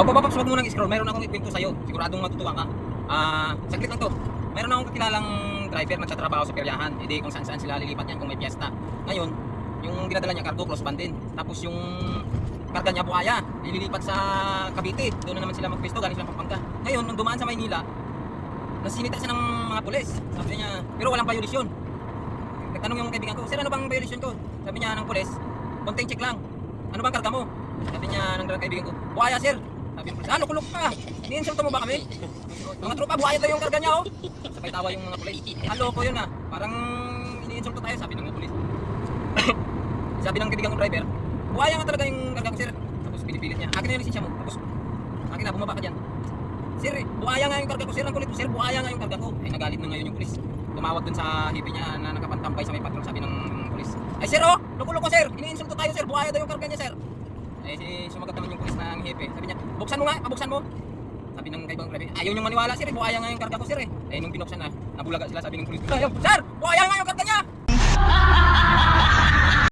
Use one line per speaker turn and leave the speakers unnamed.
Papapaps, wag mo nang scroll. Meron akong ikwento sa'yo. Siguradong matutuwa ka. Saglit lang to. Meron akong kakilalang driver nagtatrabaho sa peryahan. Hindi kung saan sila lilipat yan kung may piyesta. Ngayon, yung dinadala niya cargo, cross band din. Tapos yung karga niya buhaya, ililipat sa Cavite. Doon na naman sila magpwesto, galing sila Pampanga. Ngayon, nung dumaan sa Maynila, nasinita siya ng mga pulis. Sabi niya, pero walang violasyon. Nagtanong yung kaibigan ko, sir, ano bang violation ko? Sabi niya ng pulis, konting check lang. Ano bang karga mo? Sabi niya ng kaibigan ko, buhaya sir. Sabi ng pulis, loko-loko ka. Ini-insulto mo ba kami? Mga tropa, buhaya daw yung karga niya, oh. Sabay tawa yung mga pulis. Loko yun ah. Parang ini-insulto tayo, sabi ng pulis. Sabi ng kaibigan ko driver, buhaya nga talaga yung karga ko sir. Tapos pinipilit niya, akin na yung lisensya mo. Tapos, akin na, bumaba ka dyan. Sir, buhaya nga yung karga ko sir. Ang kulit ko sir, buhaya nga yung karga ko. Ay nagalit na ngayon yung pulis. Tumawag dun sa hipi niya na nakapantambay sa may patrol. Sabi ng pulis, ay sir oh, loko-loko sir. Ini-insulto tayo sir, buhaya daw yung karga niya sir. Eh sumagot naman yung pulis ng hipi. Sabi niya, buksan mo nga, pabuksan mo. Sabi ng kaibigan ko, ayaw niyong maniwala sir, buhaya nga yung karga ko sir eh. Eh nung pinuksan na, nabulaga sila, sabi ng pulis, sir, buhaya nga yung